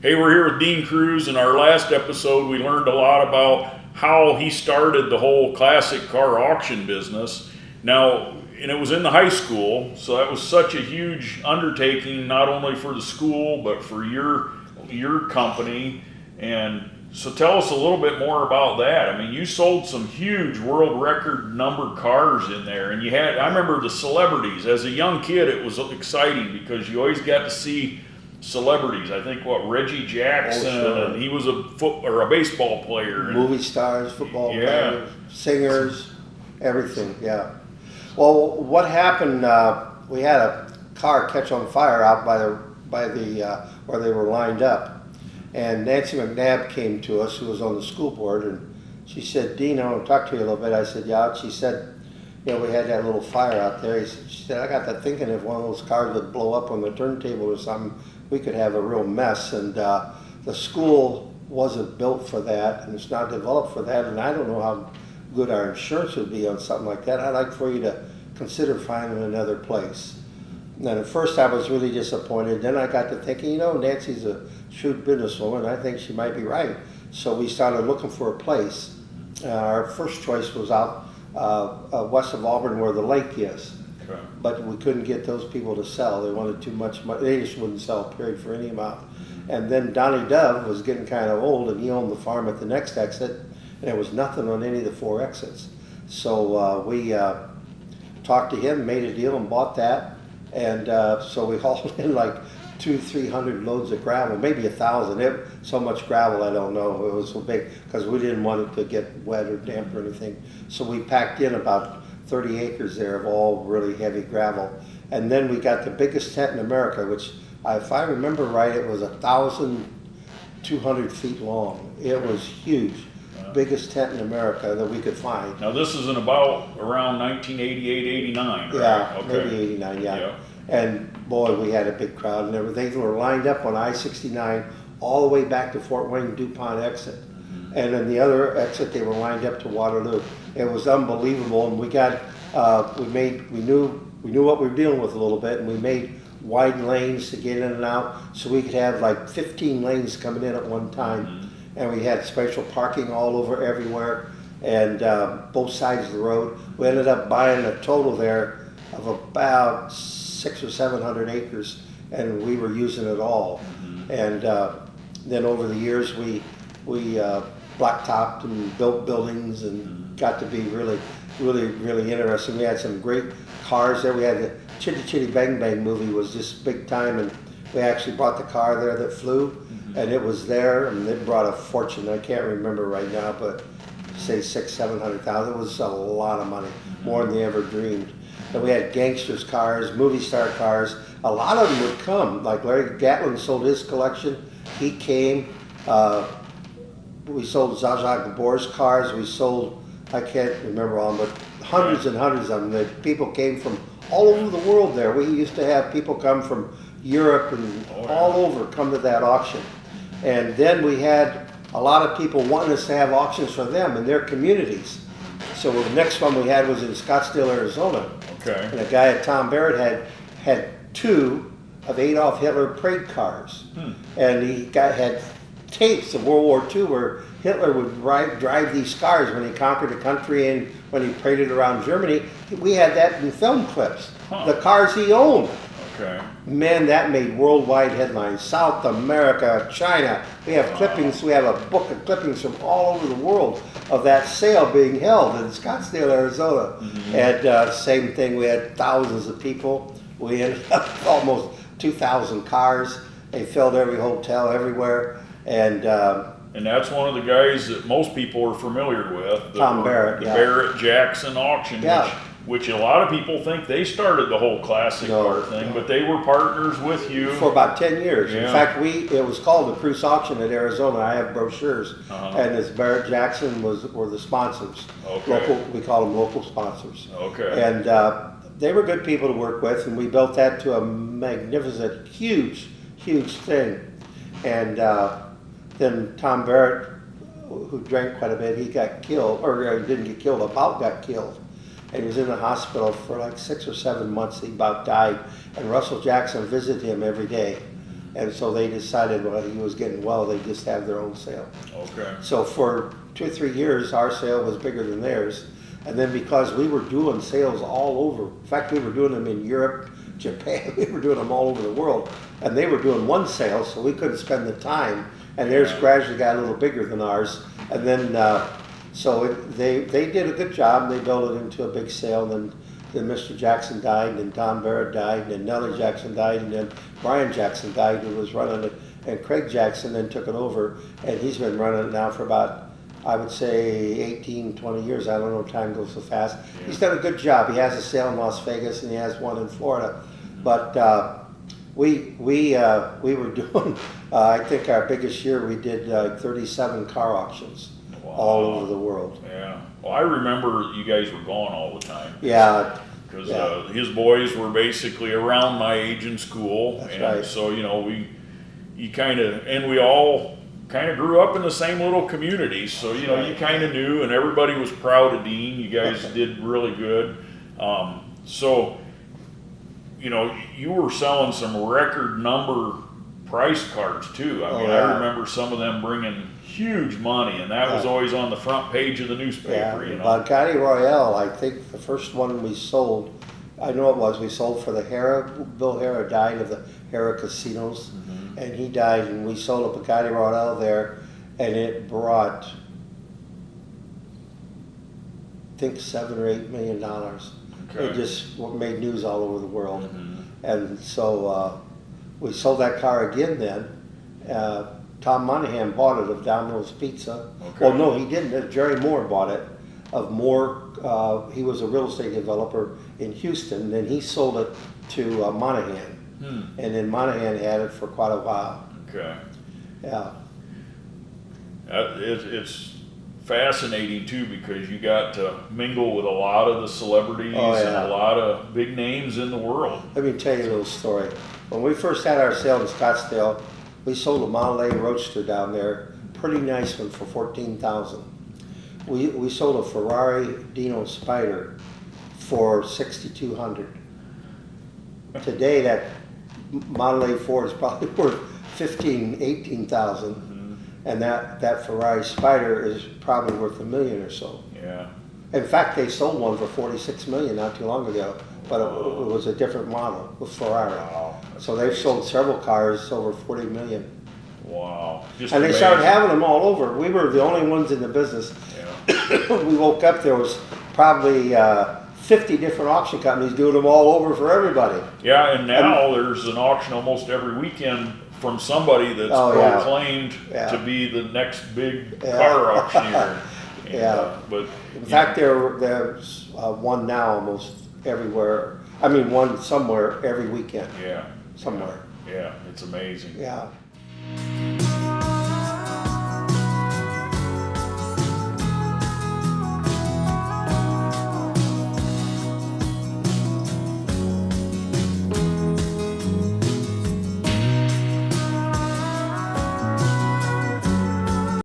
Hey, we're here with Dean Kruse. In our last episode, we learned a lot about how he started the whole classic car auction business. Now, and it was in the high school, so that was such a huge undertaking, not only for the school, but for your company. And so tell us a little bit more about that. I mean, you sold some huge world record number cars in there, and I remember the celebrities. As a young kid, it was exciting because you always got to see celebrities. I think Reggie Jackson, and he was a baseball player. Movie stars, football players, singers, everything, yeah. Well, what happened, we had a car catch on fire out by the where they were lined up. And Nancy McNabb came to us, who was on the school board, and she said, Dean, I want to talk to you a little bit. I said, yeah. She said, we had that little fire out there. She said, I got to thinking if one of those cars would blow up on the turntable or something, we could have a real mess. And the school wasn't built for that, and it's not developed for that, and I don't know how good our insurance would be on something like that. I'd like for you to consider finding another place. And then at first I was really disappointed. Then I got to thinking, Nancy's a shrewd businesswoman. I think she might be right. So we started looking for a place. Our first choice was out west of Auburn where the lake is. Okay. But we couldn't get those people to sell. They wanted too much money. They just wouldn't sell, period, for any amount. And then Donnie Dove was getting kind of old, and he owned the farm at the next exit, and there was nothing on any of the 4 exits. So we talked to him, made a deal, and bought that. And so we hauled in like 200-300 loads of gravel, maybe 1,000. So much gravel, I don't know. It was so big because we didn't want it to get wet or damp or anything. So we packed in about 30 acres there of all really heavy gravel. And then we got the biggest tent in America, which, if I remember right, it was 1,200 feet long. It was huge. Biggest tent in America that we could find. Now this is in around 1988, 89, right? Yeah, okay. Maybe 89, yeah. And boy, we had a big crowd and everything. They were lined up on I-69 all the way back to Fort Wayne DuPont exit. And then the other exit, they were lined up to Waterloo. It was unbelievable, and we got, we knew what we were dealing with a little bit, and we made wide lanes to get in and out, so we could have like 15 lanes coming in at one time. And we had special parking all over everywhere, and both sides of the road. We ended up buying a total there of about 600 or 700 acres, and we were using it all. And then over the years, we blacktopped and built buildings and got to be really, really, really interesting. We had some great cars there. We had the Chitty Chitty Bang Bang movie was just big time, and we actually bought the car there that flew. And it was there, and it brought a fortune. I can't remember right now, but say 600,000-700,000. It was a lot of money, more than they ever dreamed. And we had gangsters' cars, movie star cars. A lot of them would come. Like Larry Gatlin sold his collection. He came. We sold Zsa Zsa Gabor's cars. We sold, I can't remember all of them, but hundreds and hundreds of them. The people came from all over the world there. We used to have people come from Europe and all over come to that auction. And then we had a lot of people wanting us to have auctions for them in their communities. So the next one we had was in Scottsdale, Arizona. Okay. And a guy at Tom Barrett had 2 of Adolf Hitler parade cars. And he had tapes of World War II where Hitler would drive these cars when he conquered a country and when he paraded around Germany. We had that in film clips. The cars he owned. Okay. Man, that made worldwide headlines. South America, China. We have clippings. We have a book of clippings from all over the world of that sale being held in Scottsdale, Arizona. And same thing. We had thousands of people. We ended up with almost 2,000 cars. They filled every hotel everywhere. And that's one of the guys that most people are familiar with. Tom Barrett. The Barrett-Jackson auction. Yeah. Which a lot of people think they started the whole classic car thing, but they were partners with you for about 10 years. Yeah. In fact, it was called the Kruse Auction at Arizona. I have brochures, and it's Barrett-Jackson were the sponsors. Okay. We call them local sponsors. Okay. And they were good people to work with, and we built that to a magnificent, huge, huge thing. And then Tom Barrett, who drank quite a bit, he got killed, or didn't get killed, about got killed. And he was in the hospital for like 6 or 7 months. He about died. And Russell Jackson visited him every day. And so they decided when he was getting well, they just have their own sale. Okay. So for 2 or 3 years, our sale was bigger than theirs. And then because we were doing sales all over, in fact, we were doing them in Europe, Japan, we were doing them all over the world. And they were doing one sale, so we couldn't spend the time. And theirs gradually got a little bigger than ours. And then, they did a good job. They built it into a big sale. And then Mr. Jackson died, and then Tom Barrett died, and then Nellie Jackson died, and then Brian Jackson died, who was running it. And Craig Jackson then took it over, and he's been running it now for about, I would say, 18, 20 years. I don't know, time goes so fast. Yeah. He's done a good job. He has a sale in Las Vegas, and he has one in Florida. But we were doing, I think our biggest year, we did 37 car auctions all over the world. Yeah. Well, I remember you guys were gone all the time. Yeah. Because his boys were basically around my age in school. That's and right. So, we all kind of grew up in the same little community. So, you kind of knew, and everybody was proud of Dean. You guys did really good. You were selling some record number price cards too. I remember some of them bringing huge money, and that was always on the front page of the newspaper. Bugatti Royale, I think the first one we sold, I know it was, we sold for the Hera. Bill Hera died of the Hera casinos, and he died, and we sold a Bugatti Royale there, and it brought, I think, $7 or $8 million. Okay. It just made news all over the world. And so we sold that car again then. Tom Monahan bought it of Domino's Pizza. Okay. Well, no, he didn't. Jerry Moore bought it of Moore. He was a real estate developer in Houston. Then he sold it to Monahan. And then Monahan had it for quite a while. Okay. Yeah. It's fascinating too, because you got to mingle with a lot of the celebrities and a lot of big names in the world. Let me tell you a little story. When we first had our sale in Scottsdale, we sold a Model A Roadster down there, pretty nice one, for $14,000. We sold a Ferrari Dino Spider for $6,200. Today, that Model A Ford is probably worth $15,000, $18,000. And that Ferrari Spider is probably worth $1 million or so. Yeah. In fact, they sold one for $46 million not too long ago, but it was a different model with Ferrari. Wow. So they've sold several cars over $40 million. Wow. Just and they amazing. started having them all over. We were the only ones in the business. Yeah. We woke up, there was probably 50 different auction companies doing them all over for everybody. Yeah, and now there's an auction almost every weekend from somebody that's proclaimed to be the next big car auctioneer. But in fact, there's one now almost everywhere. I mean, one somewhere every weekend. Yeah. Somewhere. Yeah, it's amazing. Yeah.